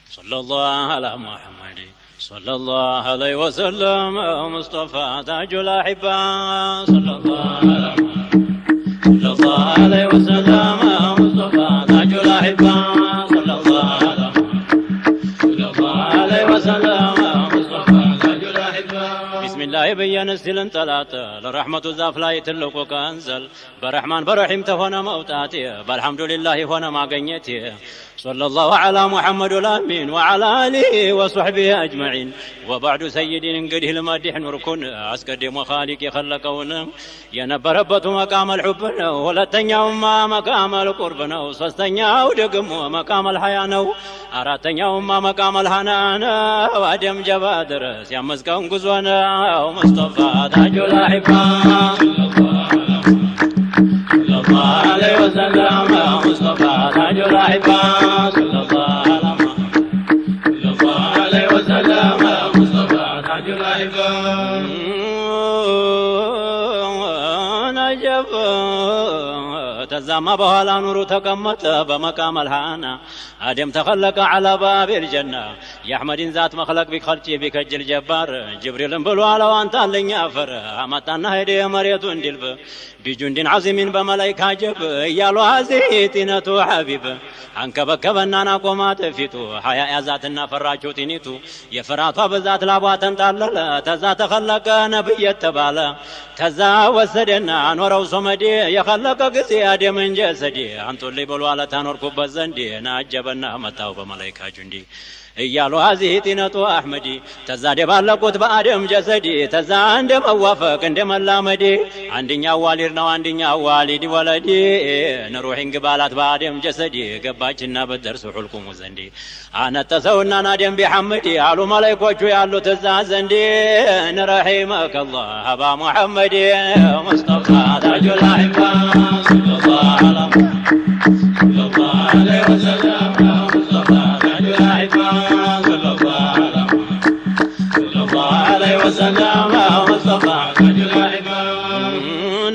صلى الله على محمد صلى الله عليه وسلم مصطفى تاج الأحبة صلى الله على محمد صلى الله عليه وسلم مصطفى تاج الأحبة صلى الله على محمد صلى الله عليه وسلم مصطفى تاج الأحبة بسم الله بين السلن طلعت لرحمة الزاف لا يتلقوا كنزل برحمن برحيم تهونا موتاتي بالحمد لله هونا ما قنيتي صلى الله على محمد الأمين وعلى آله وصحبه أجمعين وبعد سيدين انقده المادح نركن أسكدم وخالق يخلقون ينبربت مقام الحبنا ولتنياهم مقام القربنا وصستنياو دقم مقام الحيانا أراتنياهم مقام الحنانا وادم جبادر سيامسكم قزوانا ومصطفى تاج الأحبة صلى الله عليه وسلم مصطفى تاج الأحبة صلى الله عليه وسلم مصطفى تاج الأحبة نجف تزام بهلا نور تقمت بمقام الهانا آدم تخلق على باب الجنة يا أحمد ذات مخلق بخلقي بكج الجبار جبريل بلو على وانت اللي يافر أمتنا هدي مريت دلب بجند عظيم بملائكة جب يالو هزيتنا تو حبيب عنك بكبنا نقومات فيتو حياء ذاتنا فراجو تنيتو يفراتوا بذات لابواتن تالل تزا تخلق نبي التبالا تزا وسدنا نورو صمدي يخلق قسي آدم من جسدي انتو اللي بلو على تنور كوب زندي نعجبنا متاو بملائكة جندي እያሉ ሀዚቲነቱ አህመዲ ተዛ ደባለቁት በአደም ጀሰዲ ተዛ እንደመዋፈቅ እንደመላመዲ አንደኛው ዋሊድ ነው አንደኛው ዋሊድ ወለዲ ነሩሂን ግባላት በአደም ጀሰዲ ገባችና በደርሱ ሁልቁሙ ዘንዲ አነተሰውና ናደም ቢሐመዲ አሉ መላእክቶቹ ያሉ ተዛ ዘንዲ ነረሂመከ አላህ አባ ሙሐመድ ሙስጠፋ ታጁል አህባ ሰለላሁ ዐለይሂ ወሰለም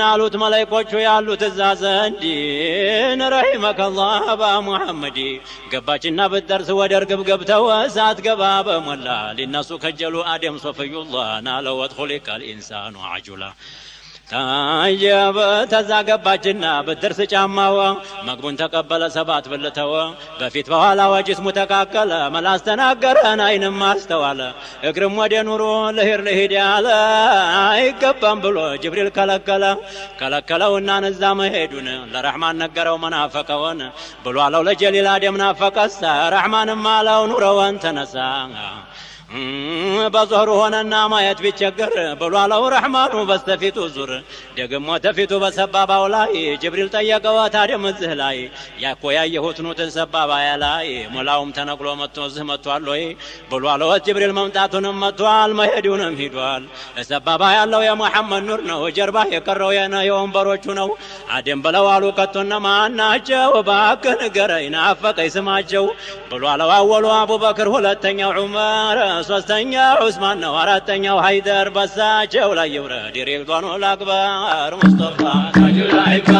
ናሉት መላእክቶቹ ያሉት እዛ ዘንድ ረሂመከ አላህ አባ ሙሐመድ ገባችና ብትደርስ ወደ እርግብ ገብተው እሳት ገባ በሞላ ሊነሱ ከጀሉ አደም ሶፍዩላህ ናለው ወድኹሊቀል ኢንሳኑ አጁላ ታጀበ ተዛ ገባችና ብትደርስ ጫማዋ መግቡን ተቀበለ ሰባት ብልተው በፊት በኋላ ወጅስሙ ተካከለ መላስ ተናገረን አይንም አስተዋለ እግርም ወደ ኑሮ ለሂድ ያለ አይገባም ብሎ ጅብሪል ከለከለውና ነዛ መሄዱን ለረሕማን ነገረው መናፈቀውን ብሎ አለው ለጀሊል አደም ናፈቀሳ ረሕማንም አለው ኑረወን ተነሳ በዞሩ ሆነና ማየት ቢቸገር ብሎ አለው ረሕማኑ በስተፊቱ ዙር ደግሞ ተፊቱ በሰባባው ላይ ጅብሪል ጠየቀው አደም እዚህ ላይ ያኮ ያየሁት ነው ተሰባባያ ላይ ሞላውም ተነቅሎ መጥቶ እዚህ መጥቷል ወይ ብሎ አለው ጅብሪል መምጣቱንም መጥቷል መሄዱንም ሂዷል ሰባባ ያለው የሙሐመድ ኑር ነው ጀርባ የቀረው የወንበሮቹ ነው አደም ብለው አሉ ከቶና ማናቸው እባክህ ንገረኝ ናፈቀኝ ስማቸው ብሎ አለው አወሉ አቡበክር ሁለተኛው ዑመር ሶስተኛው ዑስማን ነው አራተኛው ሃይደር በሳቸው ላይ ይውረድ ሪድዋኑ አክበር ሙስጠፋ ታጁል አህባ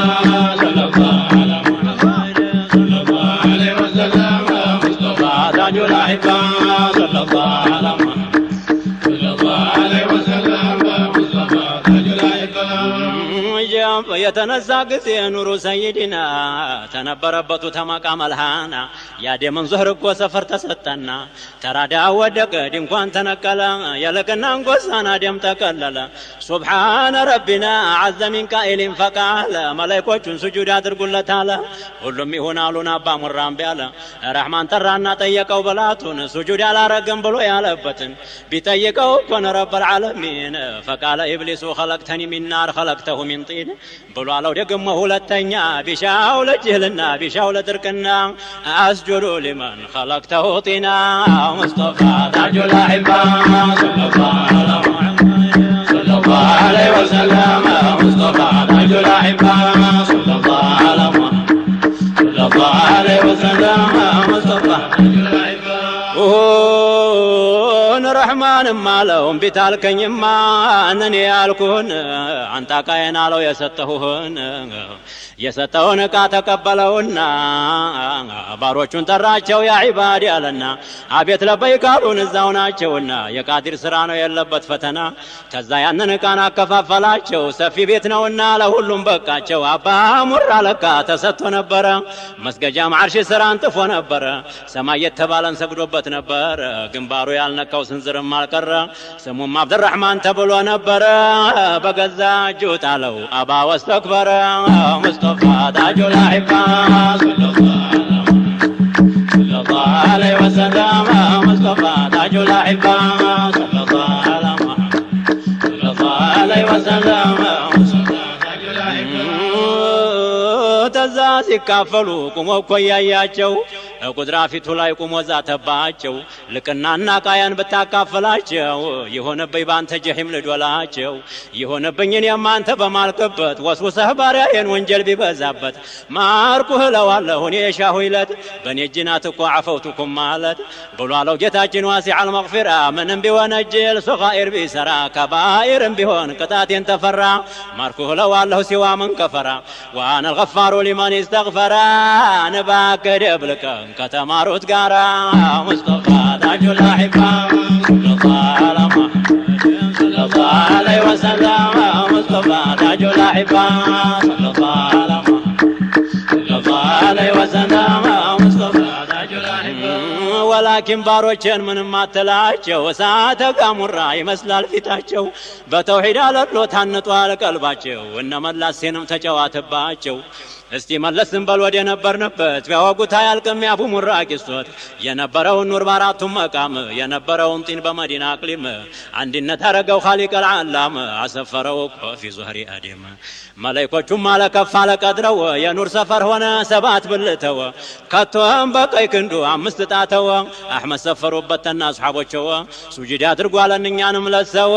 ሰለላሁ ዐለይሂ ወሰለም ሙስጠፋ ታጁል አህባ ሰለላሁ ዐለይሂ ወሰለም ሙስጠፋ ታጁል አህባ የተነሳ ጊዜ ኑሩ ሰይድና ተነበረበቱ ተመቃም አልሃና ያደምን ዙህር እኮ ሰፈር ተሰጠና ተራዳ ወደቀ ድንኳን ተነቀለ የለቅና እንጎሳን አደም ተቀለለ ሱብሓነ ረቢና አዘ ሚን ቃኢሊን ፈቃለ መላእክቶቹን ስጁድ አድርጉለታለ ሁሉም ይሆናሉን አባ ሙራም ቢያለ ረሕማን ጠራና ጠየቀው በላቱን ስጁድ አላረግም ብሎ ያለበትን ቢጠይቀው ኮነ ረበል ዓለሚን ፈቃለ ኢብሊሱ ኸለቅተኒ ሚን ናር ኸለቅተሁ ሚን ጢን ብሎ አለው ደግሞ ሁለተኛ ቢሻው ለጅህልና ቢሻው ለድርቅና አስጁዱ ሊመን ኸለቅተሁ ጢና ሙስጠፋ ታጁል አህባ ሰለላሁ ዐለይሂ ወሰለም ሙስጠፋ ታጁል አህባ ሰለላሁ ዐለይሂ ወሰለም ሙስጠፋ ታጁል አህባ الرحمن مالهم بتالكنيما أنني يالكون أنت كاين على يستهون يستهون كاتقبلون باروچون تراچو يا عبادي علنا አቤት ለበይካሉን እዛው ናቸውና የቃዲር ስራ ነው ያለበት ፈተና ከዛ ያንን ካና አከፋፈላቸው ሰፊ ቤት ነውና ለሁሉም በቃቸው አባ ሙራ ለካ ተሰጥቶ ነበር መስገጃ ማርሽ ስራን ጥፎ ነበር ሰማይ የተባለን ሰግዶበት ነበር ግንባሩ ያልነካው ስንዝርም አልቀረ ስሙም አብዱራህማን ተብሎ ነበር በገዛ እጁ ጣለው አባ ወስተክበረ ሙስጠፋ ታጁል አሂባ عليه وسلم مصطفى تاج الأحبة صلى الله على محمد صلى الله عليه وسلم مصطفى تاج الأحبة تزاز كافلو كمو كوياياچو ቁድራ ፊቱ ላይ ቆሞ ዛተባቸው ልቅናና ቃያን በታካፈላቸው የሆነብኝ ባንተ ጀሂም ልዶላቸው የሆነብኝን የማንተ በማልከበት ወስወሰህ ባሪያዬን ወንጀል ቢበዛበት ማርኩህ ለዋለሁ እኔ ሻሁይለት በኔ ጅናት እኮ አፈውቱኩም ማለት ብሏለው ጌታችን ዋሲዐል መግፊራ ምንም ቢወነጅል ሶጋኢር ቢሰራ ከባኢርም ቢሆን ቅጣቴን ተፈራ ማርኩህ ለዋለሁ ሲዋ ምን ከፈራ ዋና الغفار لمن استغفر نباك دبلك ከተማሩት ጋራ ሙስጠፋ ታጁል አሂባ ሰለላሁ ዐላ ሙሐመድ ሰለላሁ ዐለይሂ ወሰለም ሙስጠፋ ታጁል አሂባ ሰለላሁ ዐላ ሙሐመድ ሰለላሁ ዐለይሂ ወሰለም ሙስጠፋ ታጁል አሂባ ወላኪን ባሮችን ምንም አትላቸው እሳተ ገሞራ ይመስላል ፊታቸው በተውሂድ አለሎ ታንጧል ቀልባቸው እነመላሴንም ተጨዋተባቸው እስቲ መለስን በል ወደ ነበርንበት ቢያወጉት አያልቅም ያፉ ሙራ ቂሶት የነበረውን ኑር ባራቱም መቃም የነበረውን ጢን በመዲና አቅሊም አንድነት አረገው ኻሊቅ العالم አሰፈረው ፊ ዙህሪ አደም መላእክቶቹም አለከፍ አለቀድረው የኑር ሰፈር ሆነ ሰባት ብልተው ከቶም በቀይ ክንዱ አምስት ጣተው አህመድ ሰፈሩበትና አስሐቦቸው ሱጁድ አድርጓለን እኛንም ለሰው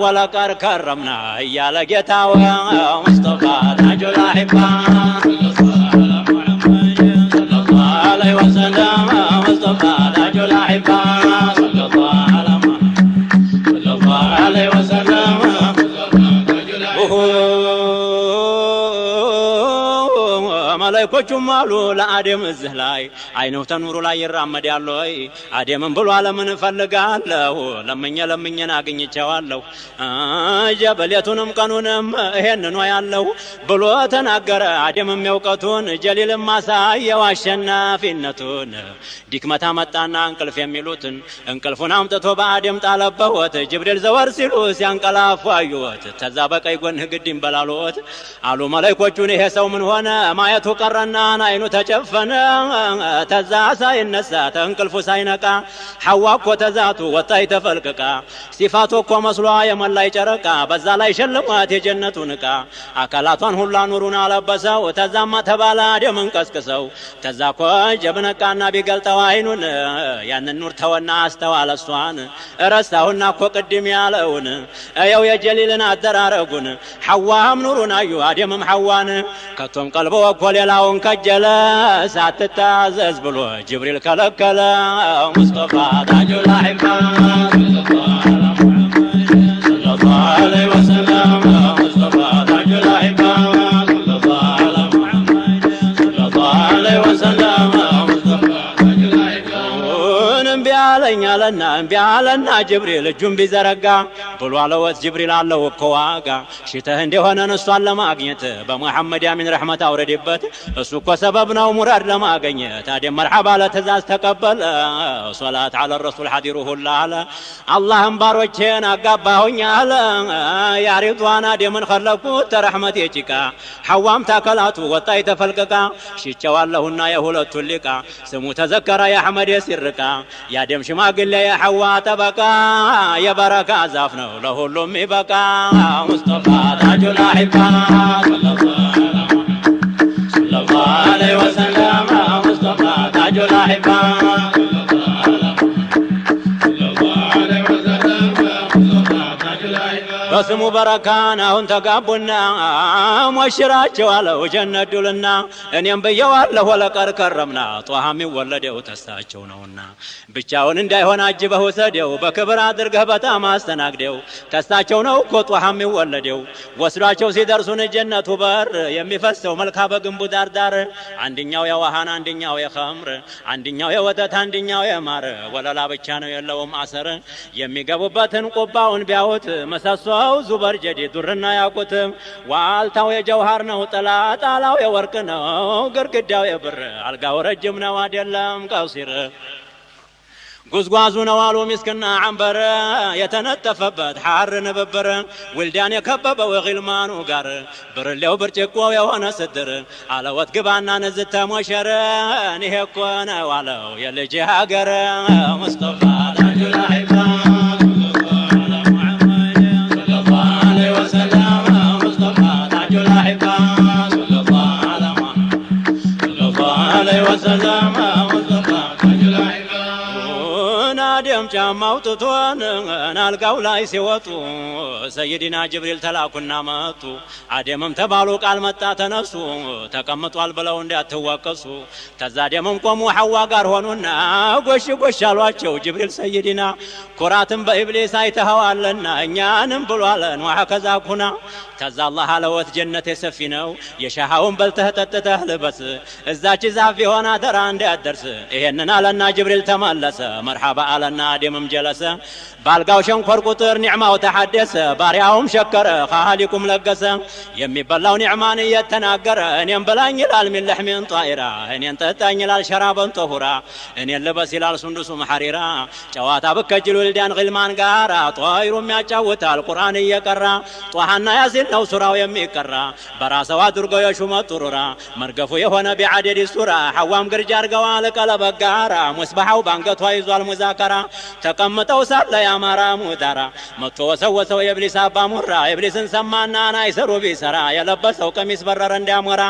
ወለቀር ከረምና እያለ ጌታው ሙስጠፋ ታጁል አሂባ عليه وسلم مصطفى تاج الأحبة صلى الله على محمد صلى الله عليه وسلم تاج الأحبة ملائكوቹም አሉ ለአደም እዚህ ላይ አይነው ተኑሩ ላይ ይራመዳል ወይ አደምን ብሎ ዓለምን ፈልጋለሁ ለምኘን አግኝቼዋለሁ ጀበለቱንም ቀኑንም ይሄንን ነው ያለው ብሎ ተናገረ አደምም ያውቀቱን ጀሊልም ማሳየው አሸናፊነቱን ዲክመታ መጣና እንቅልፍ የሚሉትን እንቅልፉን አምጥቶ በአደም ጣለበት ጅብሪል ዘወር ሲሉ ሲያንቀላፉ አዩት ተዛ በቀይ ጎንህ ግድም በላሎት አሉ መላእክቶቹን ይሄ ሰው ምን ሆነ ማየቱ ቀረና አይኑ ተጨፈነ ተዛ ሳይነሳ ተንቅልፉ ሳይነቃ ሐዋ እኮ ተዛቱ ወጣይ ተፈልቅቃ ሲፋቱ እኮ መስሏ የመላይ ጨረቃ በዛ ላይ ሸልሟት የጀነቱን ዕቃ አካላቷን ሁላ ኑሩን አለበሰው ተዛማ ተባለ አደምን ቀስቅሰው ተዛ እኮ ጀብነቃና ቢገልጠው አይኑን ያንን ኑር ተወና አስተዋለ እሷን ረሳውና እኮ ቅድም ያለውን እየው የጀሊልን አደራረጉን ሐዋም ኑሩን አዩ አደምም ሐዋን ከቶም ቀልቦ እኮ ሌላውን ከጀለ ሳትታዘዝ ብሎ ጅብሪል ከለከለ ሙስጠፋ ታጁል አሂባ ሰለላሁ ዐለይሂ ወሰለም ሙስጠፋ ታጁል አሂባ ሰለላሁ ዐለይሂ ወሰለም ሙስጠፋ ታጁል አሂባ እምቢ አለና ጅብሪል እጁን ቢዘረጋ ብሎ አለወት ጅብሪል አለው እኮ ዋጋ ሽተህ እንደሆነ እሷን ለማግኘት በመሐመድ ያሚን ረህመት አውረድበት እሱ እኮ ሰበብ ነው ሙራድ ለማግኘት አደም መርሐባ ለትእዛዝ ተቀበለ ሶላት አለ ረሱል ሐዲሩሁ አለ አላህም ባሮቼን አጋባሁኝ አለ ያ ሪድዋን አደምን ኸለቁት ተረህመት የጭቃ ሐዋም ታከላቱ ወጣይ ተፈልቀቃ ሽቸዋለሁና የሁለቱ ሊቃ ስሙ ተዘከረ የአህመድ የሲርቃ ያደም ሽማግሌ የሐዋ ጠበቃ የበረካ ዛፍ ነው ለሁሉም ይበቃ ሙስጠፋ ታጁል አሂባ ሰለላሁ ዐለይሂ ወሰለም ሙስጠፋ ታጁል አሂባ በስሙ በረካን አሁን ተጋቡና ሞሽራቸው አለው ጀነት ዱልና እኔም ብየዋለሁ ወለቀር ከረምና ጧሃ የሚወለደው ተስታቸው ነውና ብቻውን እንዳይሆን አጅበህ ውሰደው በክብር አድርገህ በጣም አስተናግደው ተስታቸው ነው እኮ ጧሃ የሚወለደው ወስዷቸው ሲደርሱን ጀነቱ በር የሚፈሰው መልካ በግንቡ ዳርዳር አንደኛው የውሃን አንደኛው የኸምር አንደኛው የወተት አንደኛው የማር ወለላ ብቻ ነው የለውም አሰር የሚገቡበትን ቁባውን ቢያዩት መሰሶው ዙበር ጀዲ ዱርና ያቁት ዋልታው የጀውሃር ነው ጣላው የወርቅ ነው ግርግዳው የብር አልጋው ረጅም ነው አይደለም ቀሲር ጉዝጓዙ ነው አሉ ምስክና አንበር የተነጠፈበት ሐር ንብብር ወልዳን የከበበው የግልማኑ ጋር ብርሌው ብርጭቆው የሆነ ስድር አለወት ግባና ነዝተ ሞሸረ እኔ እኮ ነው አለው የልጅ ሀገር ሙስጠፋ ታጁል አህባ ጫማው ጥቶን አልጋው ላይ ሲወጡ ሰይድና ጅብሪል ተላኩና መጡ አደምም ተባሉ ቃል መጣ ተነሱ ተቀምጧል ብለው እንዳትወቀሱ ተዛ አደምም ቆሙ ሐዋ ጋር ሆኑና ጎሽ ጎሽ አሏቸው ጅብሪል ሰይድና ኩራትን በኢብሊስ አይተኸዋልና እኛንም ብሏለን ወሐከዛ ኩና ተዛ አላህ አለወት ጀነት የሰፊ ነው የሻሃውን በልተህ ጠጥተህ ልበስ እዛች ዛፍ የሆነ ተራ እንዳያደርስ ይሄንን አለና ጅብሪል ተመለሰ መርሐባ አለና አደምም ጀለሰ ባልጋው ሸንኮር ቁጥር ኒዕማው ተሐደሰ ባሪያውም ሸከረ ኻሊቁም ለገሰ የሚበላው ኒዕማን እየተናገረ እኔም ብላኝ ይላል ሚን ለሕሚን ጣኢራ እኔን ጠጣኝ ይላል ሸራበን ጠሁራ እኔን ልበስ ይላል ሱንዱሱም ሐሪራ ጨዋታ ብከጅሉ ልዳን ግልማን ጋራ ጧይሩም ያጫውታል ቁርአን እየቀራ ጧሃና ያሲን ነው ሱራው የሚቀራ በራሰው አድርገው የሹመት ጥሩራ መርገፉ የሆነ ቢዓደድ ሱራ ሐዋም ግርጃ አርገዋል ቀለበት ጋራ ሙስባሐው ባንገቷ ይዟል ሙዛከራ ተቀምጠው ሳለ ያማራ ሙዳራ መጥቶ ወሰወሰው የኢብሊስ አባ ሙራ ኢብሊስን ሰማና ናይሰሩ ቢሰራ የለበሰው ቀሚስ በረረ እንዳሞራ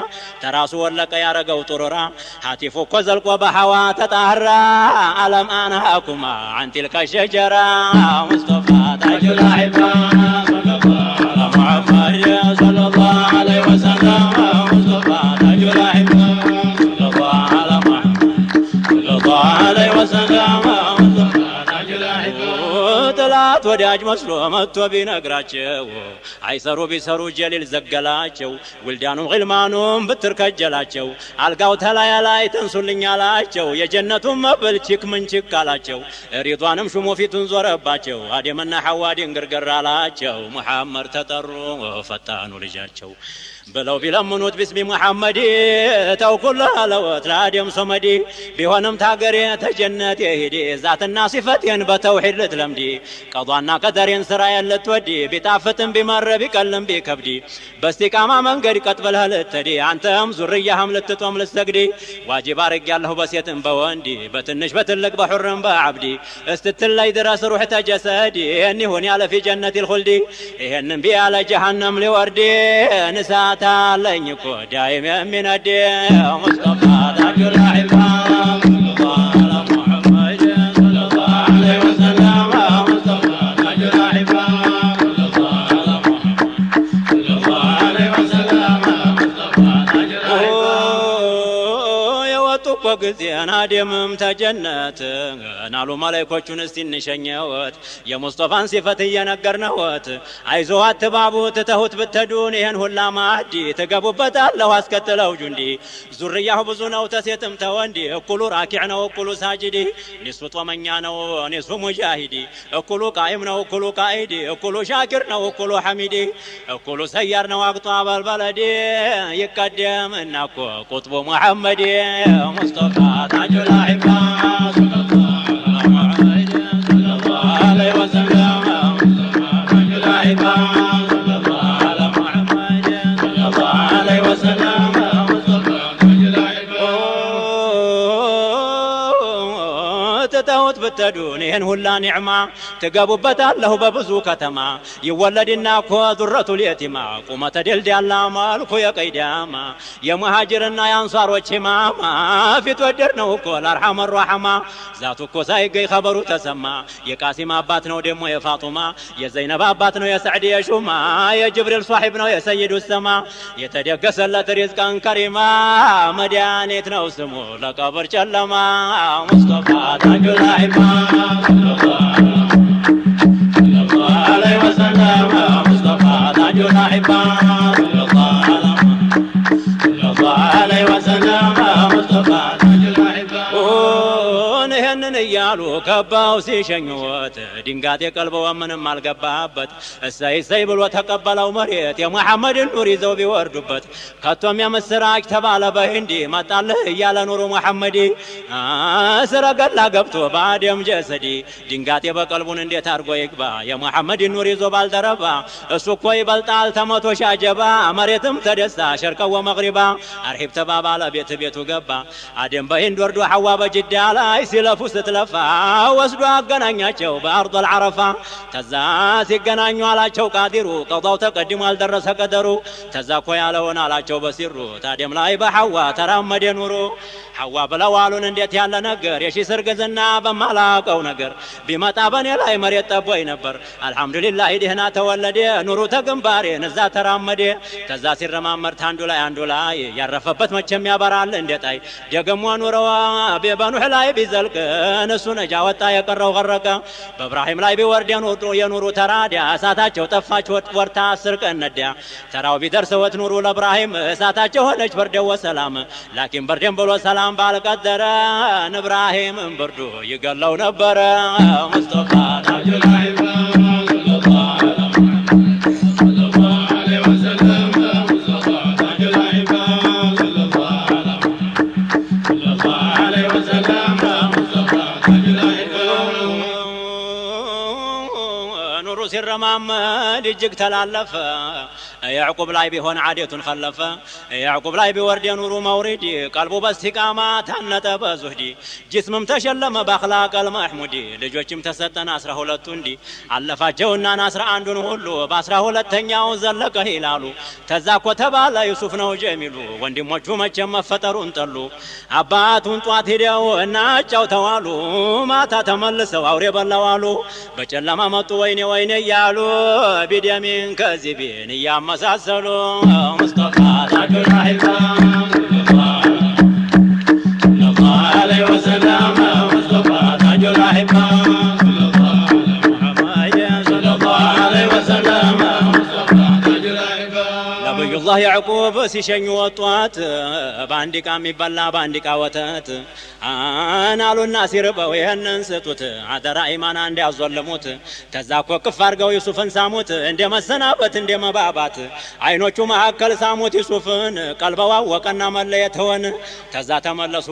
ተራሱ ወለቀ ያረገው ጥሩራ ሀቲፉ እኮ ዘልቆ በሐዋ ተጣራ አለም አናኩማ عن تلك الشجرة مصطفى تاج الأحبة محمد صلى الله عليه وسلم مصطفى تاج الأحبة صلى الله على محمد صلى الله عليه وسلم ጥላት ወዳጅ መስሎ መጥቶ ቢነግራቸው አይሰሩ ቢሰሩ ጀሊል ዘገላቸው ውልዳኑም ግልማኑም ብትርከጀላቸው አልጋው ተላያ ላይ ተንሱልኝ አላቸው የጀነቱን መብል ቺክ ምን ቺክ አላቸው ሪዷንም ሹሙ ፊቱን ዞረባቸው አደምና ሐዋ ድንግርግር አላቸው ሙሐመድ ተጠሩ ፈጣኑ ልጃቸው بلو بلمنوت باسم محمد توكل هلوت لادم صمدي بيهونم تاقري تجنت يهدي ذات الناصفتين بتوحيد لتلمدي قضانا قدرين سرايا لتودي بتعفتن بمر بكلم بكبدي باستقامة من قد قتبلها لتدي عنتهم زريهم لتتوم لستقدي واجب ارق الله بسيتن بواندي بتنش بتلق بحرم بعبدي استتلا يدرس روح تجسدي اني هوني على في جنة الخلدي اهنن بي على جهنم لوردي نسات تعالين يكو دايم من الدين مصطفى تاج الأحبة صلى الله على محمد صلى الله عليه وسلم مصطفى تاج الأحبة صلى الله على محمد صلى الله عليه وسلم مصطفى تاج الأحبة وقزين آدمم تجنت نالو ملايكوچون استين شنيوت يا مصطفى صفته ينقرنوت عايزو اتبابو تتهوت بتدون ይሄን ሁላ ማዲ ተገቡበት አላህ አስከተለው ጁንዲ ዙርያው ብዙ ነው ተሴትም ተወንዲ እኩሉ ራኪዕ ነው እኩሉ ሳጅዲ ንሱ ጦመኛ ነው ንሱ ሙጃሂዲ እኩሉ ቃይም ነው እኩሉ ቃኢዲ እኩሉ ሻኪር ነው እኩሉ ሐሚዲ እኩሉ ሰያር ነው አቅጧ በልበለዲ ይቀደም እናኮ ቁጥቡ መሐመድ مصطفى تاج الأحبة صلى الله على محمد صلى الله عليه وسلم مصطفى تاج الأحبة صلى الله على محمد صلى الله عليه وسلم مصطفى تاج الأحبة ትተውት ብትዱን ይህን ሁላ ኒዕማ ትገቡበታለሁ በብዙ ከተማ ይወለድና እኮ ዙረቱል የቲማ ቁመተ ድልድያላ መልኩ የቀይዳማ የሙሃጅርና የአንሷሮች ኢማማ ፊት ወደድ ነው እኮ ለአርሐመ ራሕማ ዛቱ እኮ ሳይገኝ ኸበሩ ተሰማ የቃሲም አባት ነው ደግሞ የፋጡማ የዘይነብ አባት ነው የሰዕድ የሹማ የጅብሪል ሷሒብ ነው የሰይዱ ሰማ የተደገሰለት ሪዝቀን ከሪማ መድኃኒት ነው ስሙ ለቀብር ጨለማ ሙስጠፋ ታጁል አኢማ ሰለላሁ ዐለይሂ ወሰለም ሙስጠፋ ታጁል አኢማ ሰለላሁ ዐለይሂ ወሰለም ሙስጠፋ ታጁል አኢማ ይህንን እያሉ ከባው ሲሸኙት ድንጋጤ ቀልበው ምንም አልገባበት እሰይ እሰይ ብሎ ተቀበለው መሬት የሙሐመድን ኑር ይዘው ቢወርዱበት ከቶም የምስራች ተባለ በህንዲ መጣልህ እያለ ኑሩ ሙሐመዲ ሰረገላ ገብቶ በአደም ጀሰዲ ድንጋጤ በቀልቡን እንዴት አድርጎ ይግባ የሙሐመድን ኑር ይዞ ባልደረባ እሱ እኮ ይበልጣል ተመቶ ሻጀባ መሬትም ተደስታ ሸርቀው ወመግሪባ አርሂብ ተባባለ ቤት ቤቱ ገባ አደም በህንድ ወርዶ ሐዋ በጅዳ ላይ ሲለፉ ስትለፋ ወስዶ አገናኛቸው በአርض العረፋ ተዛ ሲገናኙ አላቸው ቃዲሩ ቀዳው ተቀድሞ አልደረሰ ቀደሩ ተዛ እኮ ያለውን አላቸው በሲሩ ታዲያም ላይ በሐዋ ተራመደ ኑሩ ሐዋ ብለዋሉን እንዴት ያለ ነገር የሺ ስርግዝና በማላቀው ነገር ቢመጣ በኔ ላይ መሬት ጠቦይ ነበር አልহামዱሊላህ ደህና ተወለደ ኑሩ ተግንባሬ ነዛ ተራመደ ተዛ ሲረማመር አንዱ ላይ ያረፈበት መቼም ያበራል እንደጣይ ደግሞ ኑረዋ በኑህ ላይ ቢዘልቅ እነሱ ነጃ ወጣ የቀረው ገረቀ በእብራሂም ላይ ቢወርድ የኑሩ ተራዲያ እሳታቸው ጠፋች ወርታ 10 ቀን ነዲያ ተራው ቢደርሰው ኑሩ ለእብራሂም እሳታቸው ሆነች በርደው ሰላም ላኪን በርደም ብሎ ሰላም ባልቀደረ እብራሂም ብርዱ ይገለው ነበር ሙስጠፋ ታጁል አኢማ ሲረማመድ እጅግ ተላለፈ ያዕቁብ ላይ ቢሆን ዓደቱን ኸለፈ ያዕቁብ ላይ ቢወርድ የኑሩ መውሪድ ቀልቡ በስቲቃማ ታነጠ በዙህዲ ጅስምም ተሸለመ በአኽላቀል መሕሙዲ ልጆችም ተሰጠን 12 እንዲ አለፋቸውና 11ዱን ሁሉ በ12ኛው ዘለቀ ይላሉ ተዛ እኮ ተባለ ዩሱፍ ነው ጀሚሉ ወንድሞቹ መቼም መፈጠሩን ጠሉ አባቱን ጧት ሄደው እናጫው ተዋሉ ማታ ተመልሰው አውሬ በላዋሉ በጨለማ መጡ ወይኔ እያሉ ቢደሚን ከዚቢን እያመሳሰሉ ሙስጠፋ ታጁል አኢማ ሰለላሁ ዐለይሂ ወሰለም ሙስጠፋ ታጁል አኢማ ሰለላሁ ዐለይሂ ወሰለም ሙስጠፋ ታጁል አኢማ ነብዩላህ ያዕቁብ ሲሸኙ ወጧት በአንድ ዕቃ የሚበላ በአንድ ዕቃ ወተት አናሉና ሲርበው ይህንን ስጡት አደራ ኢማና እንዲያዞልሙት ተዛ እኮ ቅፍ አድርገው ዩሱፍን ሳሙት እንደ መሰናበት እንደ መባባት አይኖቹ መካከል ሳሙት ዩሱፍን ቀልበዋ ወቀና መለየት ሆነ ተዛ ተመለሱ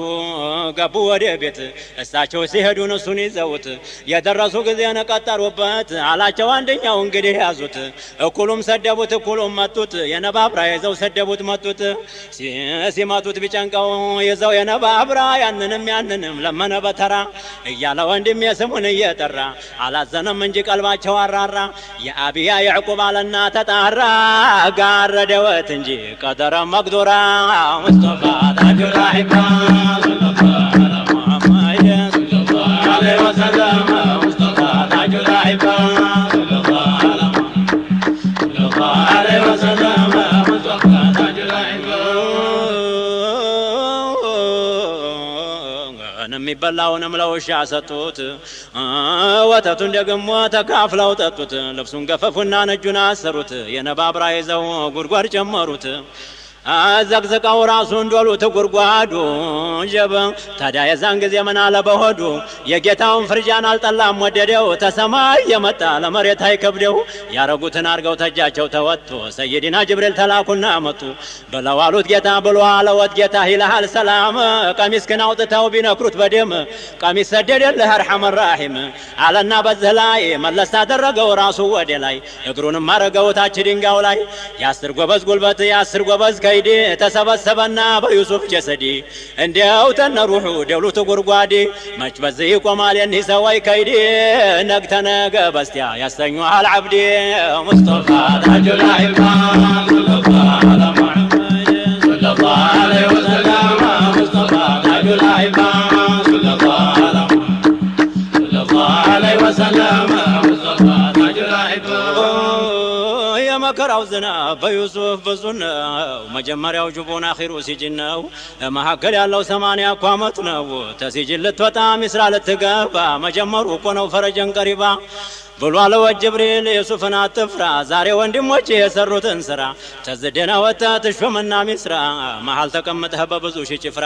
ገቡ ወደ ቤት እሳቸው ሲሄዱን እሱን ይዘውት የደረሱ ጊዜ ነቀጠሩበት አላቸው አንደኛው እንግዲህ ያዙት እኩሉም ሰደቡት እኩሉም መጡት የነባብራ ይዘው ሰደቡት መጡት ሲመቱት ቢጨንቀው ይዘው የነባብራ ያንንም ለመነ በተራ እያለ ወንድም የስሙን እየጠራ አላዘነም እንጂ ቀልባቸው አራራ የአብያ ያዕቁብ አለና ተጣራ ጋረደወት እንጂ ቀደረ መቅዱራ ሙስጠፋ ታጁል አኢማ ሰለላሁ ዐለይሂ ወሰለም ሙስጠፋ ታጁል አኢማ ሰለላሁ ዐለይሂ ወሰለም ሙስጠፋ ታጁል አኢማ የሚበላውንም ለውሻ ሰጡት ወተቱን ደግሞ ተካፍለው ጠጡት ልብሱን ገፈፉና ነጁን አሰሩት የነባብራ ይዘው ጉድጓድ ጨመሩት አዘቅዘቀው ራሱን ዶሉት ጉድጓዱ ጀበ ታዲያ የዛን ጊዜ ምን አለ በሆዱ የጌታውን ፍርጃን አልጠላም ወደደው ተሰማይ የመጣ ለመሬት አይከብደው ያረጉትን አርገው ተጃቸው ተወጡ ሰይድና ጅብሪል ተላኩና መጡ በለዋሉት ጌታ ብሎ አለወት ጌታ ይልሃል ሰላም ቀሚስክን አውጥተው ቢነክሩት በደም ቀሚስ ሰደደልህ አርሐመ ራሒም አለና በዚህ ላይ መለስ አደረገው ራሱ ወደ ላይ እግሩንም አረገው ታች ድንጋው ላይ የአስር ጎበዝ ጉልበት የአስር ጎበዝ ከይዲ ተሰበሰበና በዩሱፍ ጀሰዲ እንዲያው ተነሩሑ ደብሉ ተጎርጓዲ መች በዚህ ይቆማል የኒህ ሰዋይ ከይዲ ነግተ ነገ በስቲያ ያሰኙሃል ዓብዲ ሙስጠፋ ታጁል አኢማ ሰለላሁ ዐለይሂ ወሰለም ሙስጠፋ ታጁል አኢማ ሰለላሁ ዐለይሂ ወሰለም ሙስጠፋ ታጁል አኢማ የመከራው ዝናብ በዩሱፍ ብዙ ነው መጀመሪያው ጅቡን አኺሩ ሲጅን ነው መካከል ያለው 80 እኮ ዓመት ነው ተሲጅን ልትወጣ ሚስራ ልትገባ መጀመሩ እኮ ነው ፈረጀን ቀሪባ ብሎ አለው ጅብሪል ዩሱፍን አትፍራ ዛሬ ወንድሞች የሰሩትን ስራ ተዝደና ወጥተህ ትሾምና ሚስራ መሃል ተቀምጠህ በብዙ ሺህ ጭፍራ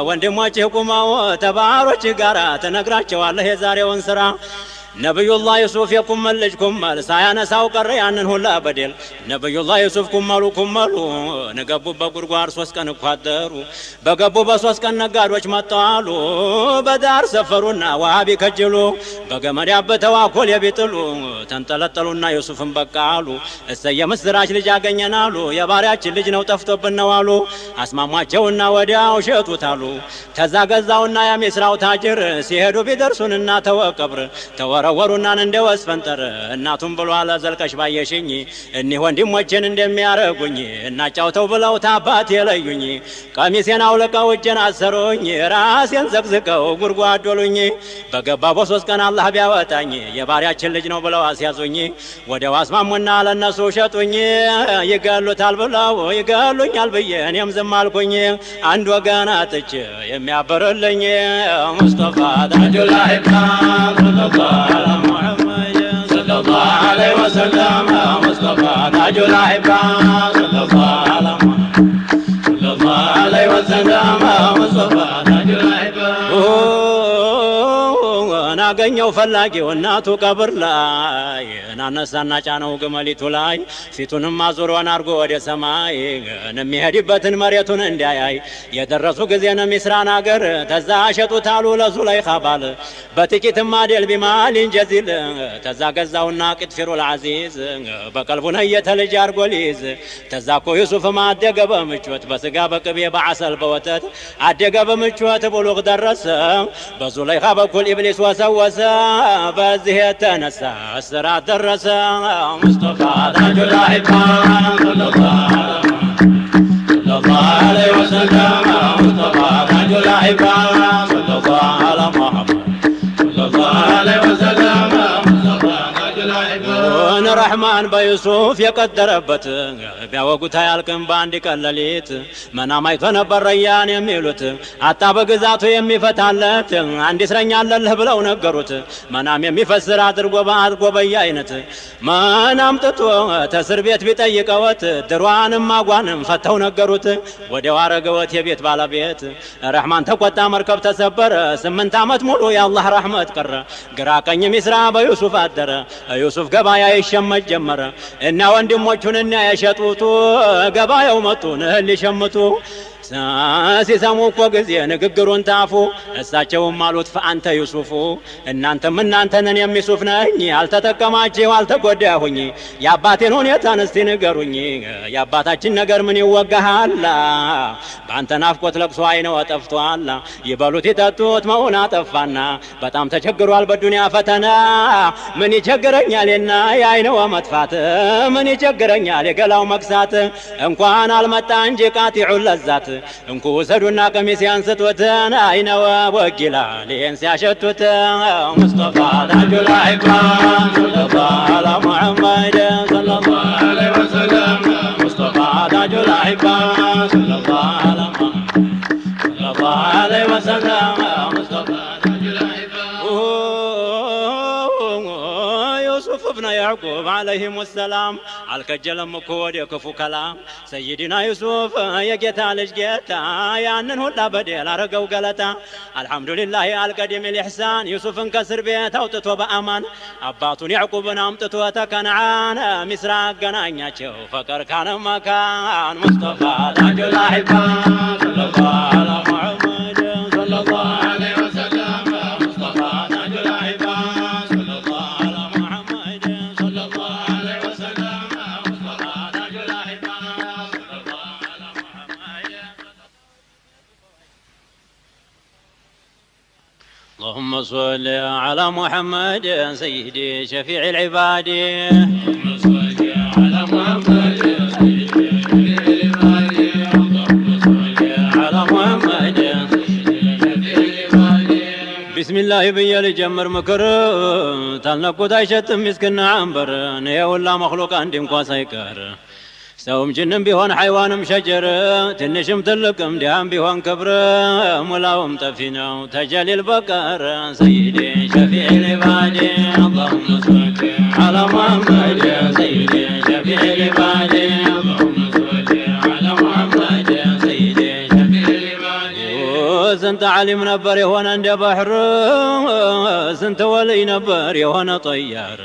ወንድሞች ቁመው ተባሮች ጋራ ትነግራቸዋለህ የዛሬውን ስራ ነብዩላህ ዩሱፍ የኩመል ልጅ ኩመል ሳያነሳው ቀረ ያንን ሁላ በደል ነብዩላህ ዩሱፍ ኩመሉ ነገቡበት ጉድጓድ 3 ቀን እኳደሩ በገቡ በ3 ቀን ነጋዶች መጣሉ በዳር ሰፈሩና ዋሃቢ ከጅሉ በገመድ ያበተው አኮል የቢጥሉ ተንጠለጠሉና ዩሱፍን በቃሉ እሰየ ምስራች ልጅ አገኘናሉ የባሪያችን ልጅ ነው ጠፍቶብን ነው አሉ አስማሟቸውና ወዲያው ሸጡታሉ ተዛ ገዛውና የሚስራው ታጅር ሲሄዱ ቢደርሱንና ተወቀብር ወሩና እንደ ወስፈንጠር እናቱም ብሎ አለ ዘልቀሽ ባየሽኝ እኒህ ወንድሞችን እንደሚያረጉኝ እናጫውተው ብለው ታባት የለዩኝ ቀሚሴን አውልቀው እጄን አሰሩኝ ራሴን ዘቅዝቀው ጉድጓድ ዶሉኝ በገባ በ3 ቀን አላህ ቢያወጣኝ የባሪያችን ልጅ ነው ብለው አስያዙኝ ወዲያው አስማሙና ለነሱ ሸጡኝ ይገሉታል ብለው ይገሉኛል ብዬ እኔም ዝም አልኩኝ አንድ ወገን አጥቼ የሚያበርልኝ ሙስጠፋ ታጁል አኢማ محمد صلى الله عليه وسلم مصطفى تاج الأحبة صلى الله عليه وسلم مصطفى تاج الأحبة አገኘው ፈላጊው እናቱ ቀብር ላይ እናነሳና ጫነው ግመሊቱ ላይ ፊቱንም አዙሮን አርጎ ወደ ሰማይ የሚሄድበትን መሬቱን እንዲያይ የደረሱ ጊዜ ነው ሚስራን አገር ተዛ ሸጡታሉ ለዙለይኻ ባል በጥቂትም አደል ቢማል እንጀዚል ተዛ ገዛውና ቅጥፊሩል አዚዝ በቀልቡ ነየተ ልጅ አርጎ ሊይዝ ተዛ እኮ ዩሱፍ አደገ በምቾት በስጋ በቅቤ በዓሰል በወተት አደገ በምቾት ብሉግ ደረሰ በዙለይኻ በኩል ኢብሊስ ወሰወሰ በዚህ የተነሳ እስራት ደረሰ ሙስጠፋ ታጁል አኢማ ሰለላሁ ዐለይሂ ወሰለም ሙስጠፋ ታጁል አኢማ ሰለላሁ ዐለይሂ ወሰለም ሙስጠፋ ታጁል አኢማ ረሕማን በዩሱፍ የቀደረበት ቢያወጉት አያልቅም በአንድ ቀን ሌሊት መናም አይቶ ነበር ረያን የሚሉት አጣ በግዛቱ የሚፈታለት አንድ እስረኛ አለልህ ብለው ነገሩት መናም የሚፈስር አድርጎ በየአይነት መናም ጥቶ ተስር ቤት ቢጠይቀወት ድሯንም አጓንም ፈተው ነገሩት ወዲያው አረገወት የቤት ባለቤት ረሕማን ተቆጣ መርከብ ተሰበረ 8 ዓመት ሙሉ የአላህ ረሕመት ቀረ ግራ ቀኝ ሚስራ በዩሱፍ አደረ ዩሱፍ ገባያ ይሸመት ጀመረ እና ወንድሞቹን እና የሸጡቱ ገባያው መጡን ሊሸምቱ ሲሰሙ እኮ ጊዜ ንግግሩን ታፉ እሳቸውም አሉት ፈአንተ ዩሱፉ እናንተም እናንተንን የሚሱፍ ነኝ አልተጠቀማችሁ አልተጎዳሁኝ የአባቴን ሁኔታን እስቲ ንገሩኝ የአባታችን ነገር ምን ይወጋሃል በአንተ ናፍቆት ለቅሶ አይነው ጠፍቷል ይበሉት ይጠጡት መሆን አጠፋና በጣም ተቸግሯል በዱንያ ፈተና ምን ይቸግረኛልና የአይነው መጥፋት ምን ይቸግረኛል የገላው መክሳት እንኳን አልመጣ እንጂ ቃጢዑ ለዛት እንኩ ወሰዱና ቀሚሴን ስጡትን አይነው ወጊላ ሊን ሲያሸቱት ሙስጠፋ ታጁል አኢማ ሰለላሁ ዐላ ሙሐመድ ሰለላሁ ዐለይሂ ወሰለም ሙስጠፋ ታጁል አኢማ ሰለላሁ ዐለይሂ ወሰለም ሙስጠፋ ታጁል አኢማ ዩሱፍ ብነ ያዕቁብ ዐለይሂም ወሰላም አልከጀለም እኮ ወደ ክፉ ከላም ሰይድና ዩሱፍ የጌታ ልጅ ጌታ ያንን ሁላ በደል አረገው ገለታ አልሐምዱሊላህ አልቀዲም ልኢሕሳን ዩሱፍን ከእስር ቤት አውጥቶ በአማን አባቱን ያዕቁብን አምጥቶ ተከነዓን ሚስራ አገናኛቸው ፈቀር ካነ መካን ሙስጠፋ ታጁል አኢማ ሰለላሁ ዐላ ሙሐመድ ሰለላሁ ዐለይሂ ወሰለም ሙስጠፋ ታጁል አኢማ اللهم صل على محمد سيدي شفيع العباد اللهم صل على محمد سيدي شفيع العباد اللهم صل على محمد سيدي شفيع العباد بسم الله بيا لجمر مكر تالنقوت አይሸትም ምስክና አንበር ነውላ መخلوق አንድም ኳስ አይቀር ሰውም ጅንም ቢሆን حيوانም ሸጀር ትንሽም ትልቅም ዲያም ቢሆን ክብር ሙላውም ጠፊ ነው ተጀሊል በቀር سيدي شفيع العباد اللهم صل على محمد سيدي شفيع العباد اللهم صل على محمد سيدي شفيع العباد ስንት ዓሊም ነበር የሆነ እንደ ባህር ስንት ወልይ ነበር የሆነ ጠያር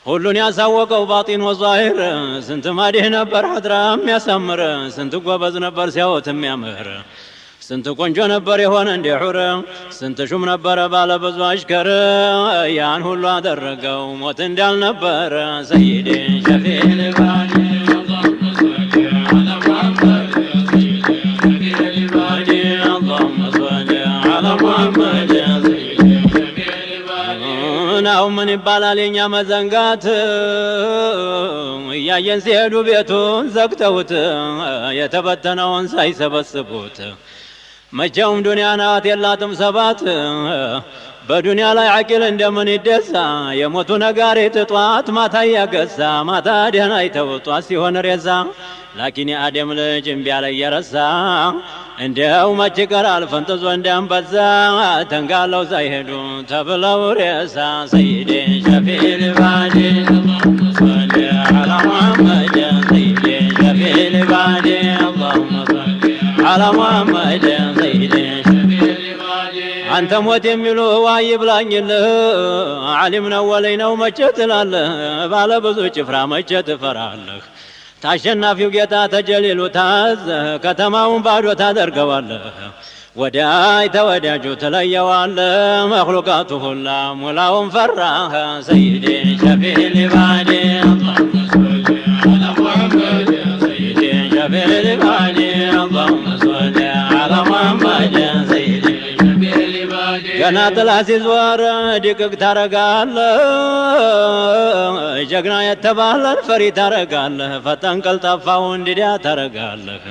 ሁሉን ያሳወቀው ባጢን ወዛሂር ስንት ማዲህ ነበር ሐድራ የሚያሳምር ስንት ጎበዝ ነበር ሲያወት የሚያምር ስንት ቆንጆ ነበር የሆነ እንደ ሑር ስንት ሹም ነበር ባለ ብዙ አሽከር ያን ሁሉ አደረገው ሞት እንዳልነበር سيدي شفيع العباد اللهم صل على محمد سيدي شفيع العباد اللهم صل على محمد سيدي شفيع العباد ናው ምን ይባላል የኛ መዘንጋት ያየን ሲሄዱ ቤቱን ዘግተውት የተበተነውን ሳይሰበስቡት መቼውም ዱንያ ናት የላትም ሰባት በዱንያ ላይ አቂል እንደምን ይደሳ የሞቱ ነጋሪት ጧት ማታ ያገሳ ማታ ደህና ይተውጧት ሲሆን ሬሳ ላኪን የአደም ልጅ እምቢ ያለ የረሳ እንደው መች ቀራል ፈንጥዞ እንዳንበዛ ተንጋለው ሳይሄዱ ተብለው ሬሳ سيدي شفيع العباد اللهم صل على محمد سيدي شفيع العباد اللهم صل على محمد سيدي شفيع العباد አንተ ሞት የሚሉ ዋይ ብላኝልህ ዓሊም ነው ወለይ ነው መቼ ትላለህ ባለ ብዙ ጭፍራ መቼ ትፈራለህ ታሸናፊው ጌታ ተጀሊሉ ታዝ ከተማውን ባዶ ታደርገዋለህ ወዳይ ተወዳጁ ትለየዋለህ መخلوقات ሁላ ሙላውን ፈራህ سيدي شفيع العباد اللهم صل على محمد سيدي شفيع العباد اللهم صل على محمد سيدي شفيع العباد ገና ጥላ ሲዞር ድቅቅ ታረጋለህ ጀግና የተባለን ፈሪ ታረጋለህ ፈጣን ቀልጣፋውን ዲዳ ታረጋለህ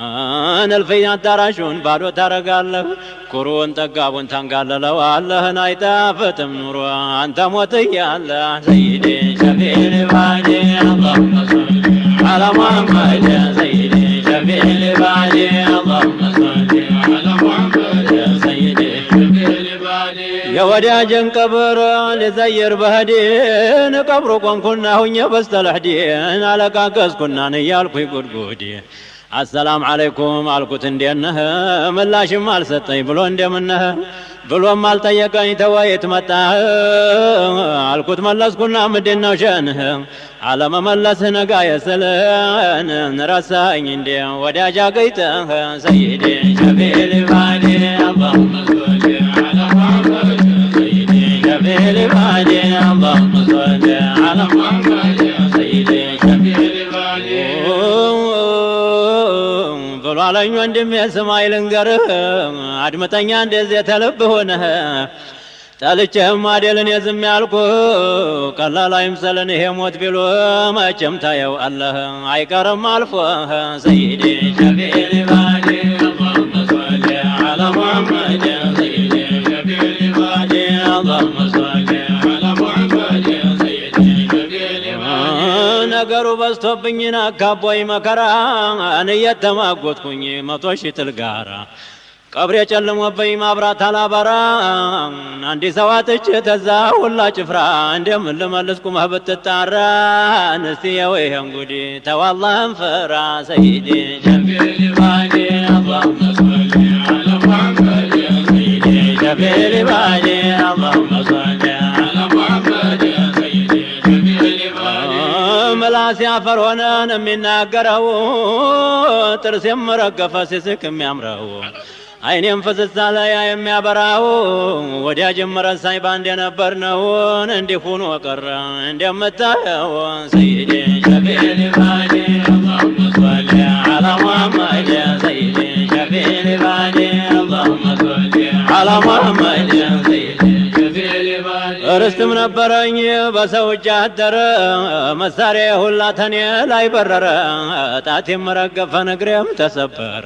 አነልፈይ አዳራሹን ባዶ ታረጋለህ ኩሩን ጠጋቡን ታንጋለለዋለህ አይጣፍጥም ኑሮ አንተ ሞት እያለህ سيدي شفيع العباد اللهم صل على محمد سيدي شفيع العباد اللهم صل على محمد سيدي شفيع العباد የወዳጅን ቀብር ለዘይር በህዲን ቀብሩ ቆንኩና ሁኜ በስተለህዲን አለቃቀስኩና ያልኩኝ ጉድጉድ አሰላም አለይኩም አልኩት እንደነህ ምላሽም አልሰጠኝ ብሎ እንደምነህ ብሎም አልጠየቀኝ ተወይት መጣ አልኩት መለስኩና ምንድነው ሸንህ አለመመለስህ ነጋ የሰለን ረሳኝ እንደ ወዳጃ ገይተህ سيدي شفيع العباد اللهم صل على محمد سيدي شفيع العباد اللهم صل على محمد سيدي شفيع العباد ብሏለኝ ወንድሜ ስማይ ልንገርህ አድምጠኛ እንደዚህ ተልብ ሆነህ ጠልቼህም አይደልን የዝም ያልኩ ቀላል አይምሰልን ይሄ ሞት ቢሉ መቼም ታየው አለህ አይቀርም አልፎ سيدي شفيع العباد اللهم صل على محمد سيدي شفيع العباد اللهم صل على محمد سيدي شفيع العباد ነገሩ በዝቶብኝና ካቦይ መከራ እኔ የተማጎትኩኝ መቶ ሺህ ትልጋራ ቀብሬ ጨልሞብኝ ማብራት አላበራ አንዲ ሰዋትች ተዛ ሁላ ጭፍራ እንደምን ልመልስ ቁመህ ብትጣራ እስቲ የወይህን ጉዲ ተዋላህን ፍራ سيدي شفيع العباد اللهم صل على محمد سيدي شفيع العباد اللهم صل على محمد سيدي شفيع العباد ምላስ ያፈር ሆነን የሚናገረው ጥርስ የምረገፈ ሲስቅ የሚያምረው አይኔም ፍስሳ ላይ የሚያበራው ወዲያጅም ረሳኝ ባንድ የነበርነውን እንዲህ ሆኖ ቀረ እንደምታየው سيدي شفيع العباد اللهم صل على محمد سيدي شفيع العباد اللهم صل على محمد ርስትም ነበረኝ በሰው እጅ አደረ መሳሪያ ሁላ ተኔ ላይ በረረ ጣቴም ረገፈ እግሬም ተሰበረ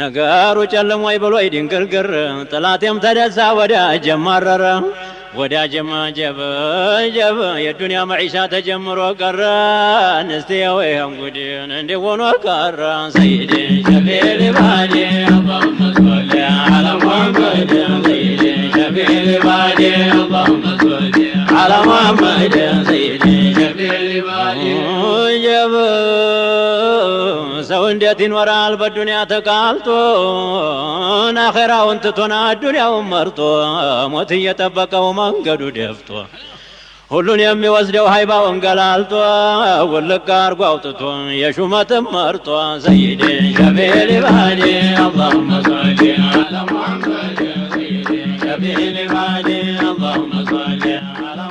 ነገሩ ጨለሞይ ብሎ ይድንግርግር ጥላቴም ተደሳ ወዳጅ ማረረ ወዳጅም ጀበ ጀበ የዱንያ መዒሻ ተጀምሮ ቀረ እስቲ ወይም ጉድን እንዲሆኖ ቀረ ሰይድ ሸፊዕ ባዲ اللهم صل على محمد سيد شفيع العباد اللهم صل على محمد سيد شفيع العباد ሰው እንዴት ይኖራል በዱንያ ተቃልጦ አኺራውን ትቶና ዱንያውን መርጦ ሞት እየጠበቀው መንገዱ ደፍቶ ሁሉን የሚወስደው ሃይባውን ገላልጦ ወልቅ አርጎ አውጥቶ የሹመትም መርጦ ሰይድ ሸፊዕ العباد اللهم صل على محمد سيد شفيع العباد اللهم صل على